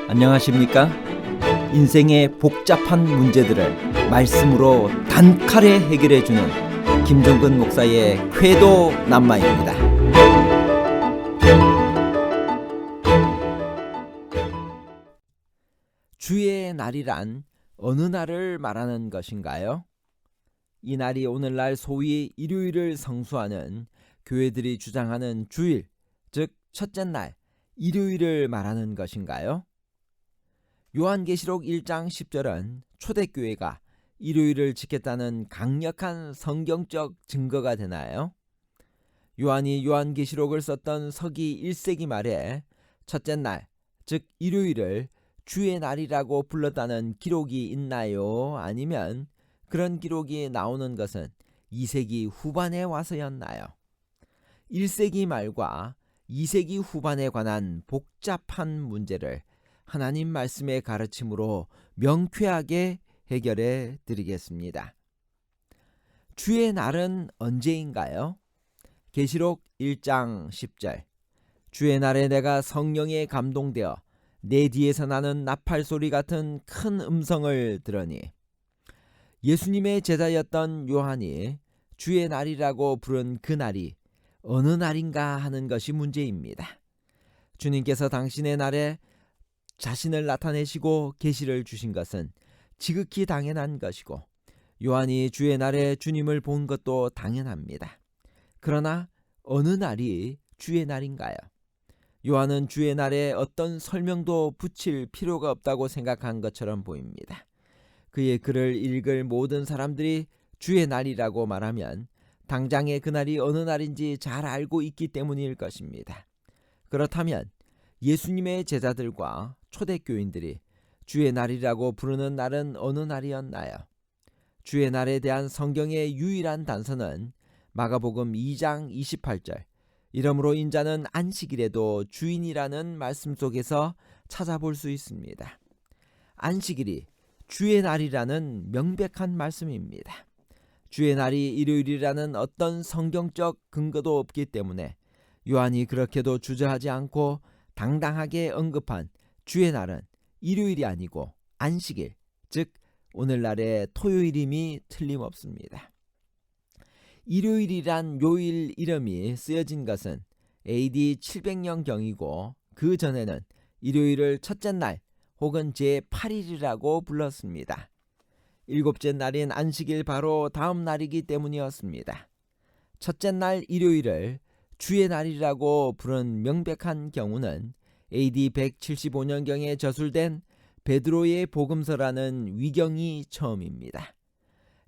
안녕하십니까? 인생의 복잡한 문제들을 말씀으로 단칼에 해결해주는 김종근 목사의 쾌도 남마입니다. 주의 날이란 어느 날을 말하는 것인가요? 이 날이 오늘날 소위 일요일을 성수하는 교회들이 주장하는 주일, 즉 첫째 날, 일요일을 말하는 것인가요? 요한계시록 1장 10절은 초대교회가 일요일을 지켰다는 강력한 성경적 증거가 되나요? 요한이 요한계시록을 썼던 서기 1세기 말에 첫째 날, 즉 일요일을 주의 날이라고 불렀다는 기록이 있나요? 아니면 그런 기록이 나오는 것은 2세기 후반에 와서였나요? 1세기 말과 2세기 후반에 관한 복잡한 문제를 하나님 말씀의 가르침으로 명쾌하게 해결해 드리겠습니다. 주의 날은 언제인가요? 계시록 1장 10절 주의 날에 내가 성령에 감동되어 내 뒤에서 나는 나팔 소리 같은 큰 음성을 들으니, 예수님의 제자였던 요한이 주의 날이라고 부른 그 날이 어느 날인가 하는 것이 문제입니다. 주님께서 당신의 날에 자신을 나타내시고 계시를 주신 것은 지극히 당연한 것이고, 요한이 주의 날에 주님을 본 것도 당연합니다. 그러나 어느 날이 주의 날인가요? 요한은 주의 날에 어떤 설명도 붙일 필요가 없다고 생각한 것처럼 보입니다. 그의 글을 읽을 모든 사람들이 주의 날이라고 말하면 당장의 그날이 어느 날인지 잘 알고 있기 때문일 것입니다. 그렇다면 예수님의 제자들과 초대교인들이 주의 날이라고 부르는 날은 어느 날이었나요? 주의 날에 대한 성경의 유일한 단서는 마가복음 2장 28절 이러므로 인자는 안식일에도 주인이라는 말씀 속에서 찾아볼 수 있습니다. 안식일이 주의 날이라는 명백한 말씀입니다. 주의 날이 일요일이라는 어떤 성경적 근거도 없기 때문에 요한이 그렇게도 주저하지 않고 당당하게 언급한 주의 날은 일요일이 아니고 안식일, 즉 오늘날의 토요일임이 틀림없습니다. 일요일이란 요일 이름이 쓰여진 것은 AD 700년경이고 그 전에는 일요일을 첫째 날 혹은 제8일이라고 불렀습니다. 일곱째 날인 안식일 바로 다음 날이기 때문이었습니다. 첫째 날 일요일을 주의 날이라고 부른 명백한 경우는 AD 175년경에 저술된 베드로의 복음서라는 위경이 처음입니다.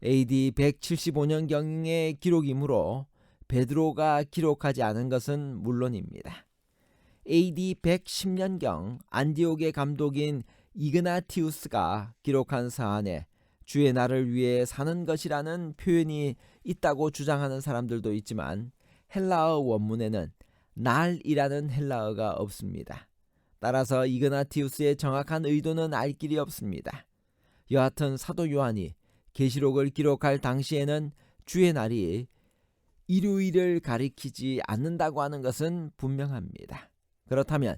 AD 175년경의 기록이므로 베드로가 기록하지 않은 것은 물론입니다. AD 110년경 안디옥의 감독인 이그나티우스가 기록한 사안에 주의 날을 위해 사는 것이라는 표현이 있다고 주장하는 사람들도 있지만 헬라어 원문에는 날이라는 헬라어가 없습니다. 따라서 이그나티우스의 정확한 의도는 알 길이 없습니다. 여하튼 사도 요한이 계시록을 기록할 당시에는 주의 날이 일요일을 가리키지 않는다고 하는 것은 분명합니다. 그렇다면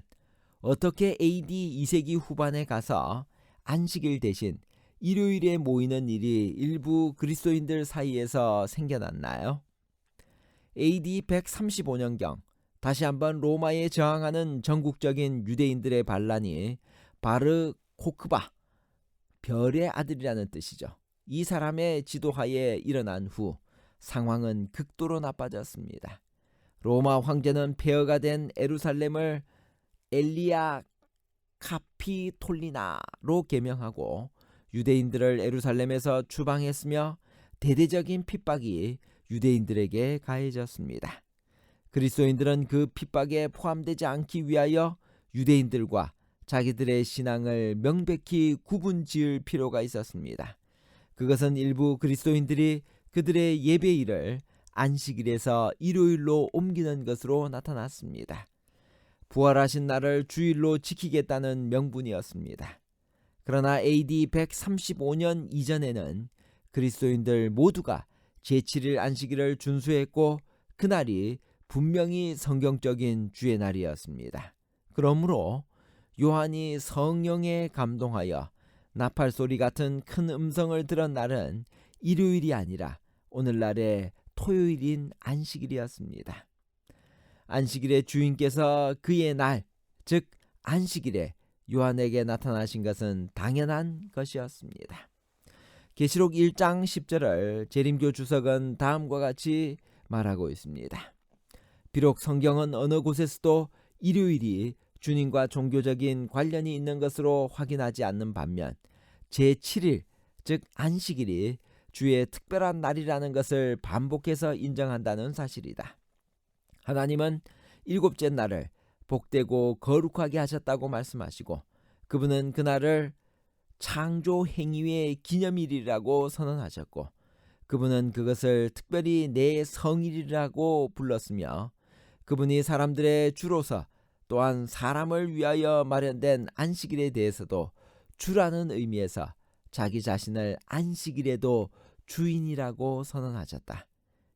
어떻게 AD 2세기 후반에 가서 안식일 대신 일요일에 모이는 일이 일부 그리스도인들 사이에서 생겨났나요? AD 135년경 다시 한번 로마에 저항하는 전국적인 유대인들의 반란이 바르 코크바, 별의 아들이라는 뜻이죠. 이 사람의 지도하에 일어난 후 상황은 극도로 나빠졌습니다. 로마 황제는 폐허가 된 에루살렘을 엘리아 카피톨리나로 개명하고 유대인들을 에루살렘에서 추방했으며 대대적인 핍박이 유대인들에게 가해졌습니다. 그리스도인들은 그 핍박에 포함되지 않기 위하여 유대인들과 자기들의 신앙을 명백히 구분지을 필요가 있었습니다. 그것은 일부 그리스도인들이 그들의 예배일을 안식일에서 일요일로 옮기는 것으로 나타났습니다. 부활하신 날을 주일로 지키겠다는 명분이었습니다. 그러나 AD 135년 이전에는 그리스도인들 모두가 제7일 안식일을 준수했고 그날이 분명히 성경적인 주의 날이었습니다. 그러므로 요한이 성령에 감동하여 나팔 소리 같은 큰 음성을 들은 날은 일요일이 아니라 오늘날의 토요일인 안식일이었습니다. 안식일의 주인께서 그의 날, 즉 안식일에 요한에게 나타나신 것은 당연한 것이었습니다. 계시록 1장 10절을 재림교 주석은 다음과 같이 말하고 있습니다. 비록 성경은 어느 곳에서도 일요일이 주님과 종교적인 관련이 있는 것으로 확인하지 않는 반면 제7일, 즉 안식일이 주의 특별한 날이라는 것을 반복해서 인정한다는 사실이다. 하나님은 일곱째 날을 복되고 거룩하게 하셨다고 말씀하시고 그분은 그날을 창조 행위의 기념일이라고 선언하셨고 그분은 그것을 특별히 내 성일이라고 불렀으며 그분이 사람들의 주로서 또한 사람을 위하여 마련된 안식일에 대해서도 주라는 의미에서 자기 자신을 안식일에도 주인이라고 선언하셨다.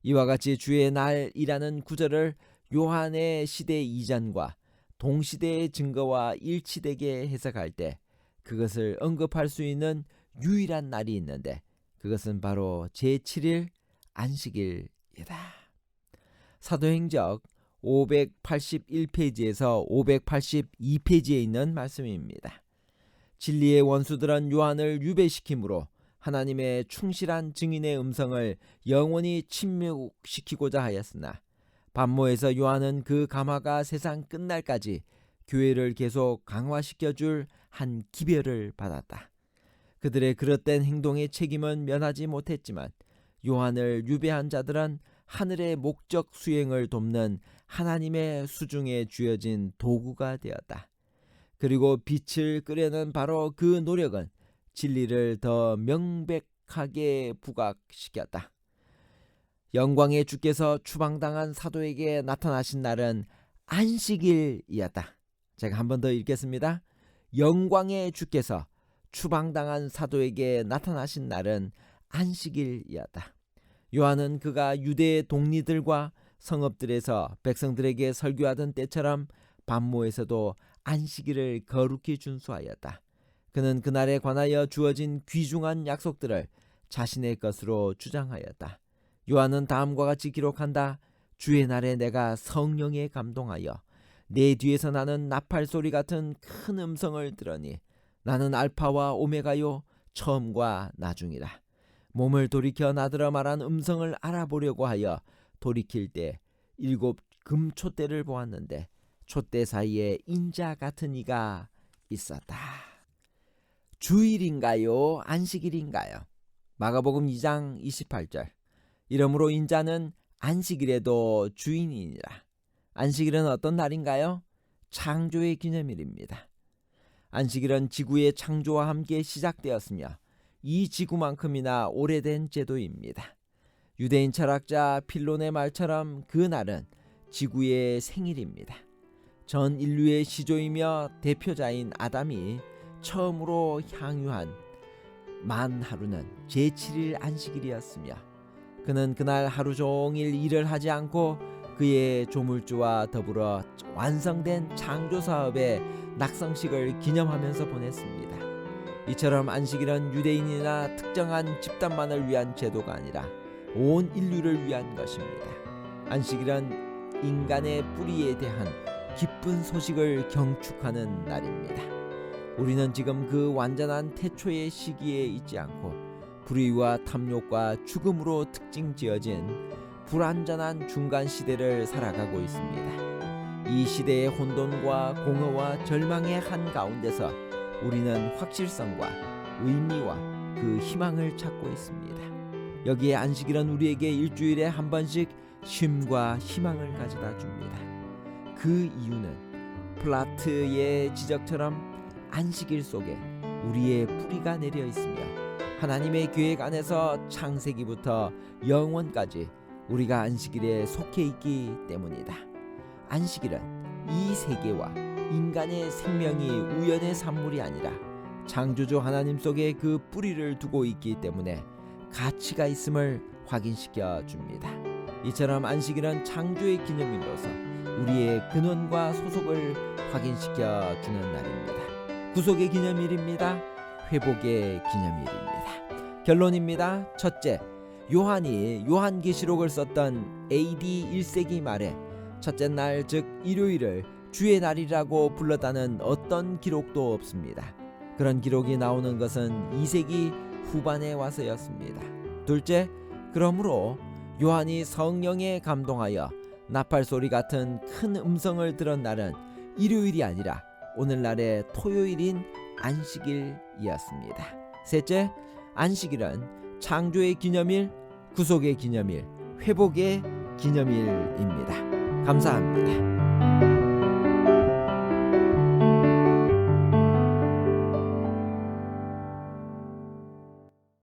이와 같이 주의 날이라는 구절을 요한의 시대 이전과 동시대의 증거와 일치되게 해석할 때 그것을 언급할 수 있는 유일한 날이 있는데 그것은 바로 제7일 안식일이다. 사도행적 581페이지에서 582페이지에 있는 말씀입니다. 진리의 원수들은 요한을 유배시키므로 하나님의 충실한 증인의 음성을 영원히 침묵시키고자 하였으나 반모에서 요한은 그 감화가 세상 끝날까지 교회를 계속 강화시켜줄 한 기별을 받았다. 그들의 그릇된 행동의 책임은 면하지 못했지만 요한을 유배한 자들은 하늘의 목적 수행을 돕는 하나님의 수중에 쥐어진 도구가 되었다. 그리고 빛을 끄려는 바로 그 노력은 진리를 더 명백하게 부각시켰다. 영광의 주께서 추방당한 사도에게 나타나신 날은 안식일이었다. 제가 한 번 더 읽겠습니다. 영광의 주께서 추방당한 사도에게 나타나신 날은 안식일이었다. 요한은 그가 유대 동리들과 성읍들에서 백성들에게 설교하던 때처럼 반모에서도 안식일을 거룩히 준수하였다. 그는 그날에 관하여 주어진 귀중한 약속들을 자신의 것으로 주장하였다. 요한은 다음과 같이 기록한다. 주의 날에 내가 성령에 감동하여 내 뒤에서 나는 나팔 소리 같은 큰 음성을 들으니 나는 알파와 오메가요 처음과 나중이라. 몸을 돌이켜 나더러 말한 음성을 알아보려고 하여 돌이킬 때 7 금촛대를 보았는데 촛대 사이에 인자 같은 이가 있었다. 주일인가요? 안식일인가요? 마가복음 2장 28절. 이러므로 인자는 안식일에도 주인이니라. 안식일은 어떤 날인가요? 창조의 기념일입니다. 안식일은 지구의 창조와 함께 시작되었으며 이 지구만큼이나 오래된 제도입니다. 유대인 철학자 필론의 말처럼 그 날은 지구의 생일입니다. 전 인류의 시조이며 대표자인 아담이 처음으로 향유한 만 하루는 제7일 안식일이었으며 그는 그날 하루 종일 일을 하지 않고 그의 조물주와 더불어 완성된 창조사업의 낙성식을 기념하면서 보냈습니다. 이처럼 안식일은 유대인이나 특정한 집단만을 위한 제도가 아니라 온 인류를 위한 것입니다. 안식일은 인간의 뿌리에 대한 기쁜 소식을 경축하는 날입니다. 우리는 지금 그 완전한 태초의 시기에 있지 않고 불의와 탐욕과 죽음으로 특징 지어진 불완전한 중간 시대를 살아가고 있습니다. 이 시대의 혼돈과 공허와 절망의 한가운데서 우리는 확실성과 의미와 그 희망을 찾고 있습니다. 여기에 안식일은 우리에게 일주일에 한 번씩 쉼과 희망을 가져다 줍니다. 그 이유는 플라트의 지적처럼 안식일 속에 우리의 뿌리가 내려 있으며 하나님의 계획 안에서 창세기부터 영원까지 우리가 안식일에 속해 있기 때문이다. 안식일은 이 세계와 인간의 생명이 우연의 산물이 아니라 창조주 하나님 속에 그 뿌리를 두고 있기 때문에 가치가 있음을 확인시켜 줍니다. 이처럼 안식일은 창조의 기념일로서 우리의 근원과 소속을 확인시켜 주는 날입니다. 구속의 기념일입니다. 회복의 기념일입니다. 결론입니다. 첫째, 요한이 요한계시록을 썼던 AD 1세기 말에 첫째 날 즉 일요일을 주의 날이라고 불렀다는 어떤 기록도 없습니다. 그런 기록이 나오는 것은 2세기 후반에 와서였습니다. 둘째, 그러므로 요한이 성령에 감동하여 나팔소리 같은 큰 음성을 들은 날은 일요일이 아니라 오늘날의 토요일인 안식일이었습니다. 셋째, 안식일은 창조의 기념일, 구속의 기념일, 회복의 기념일입니다. 감사합니다.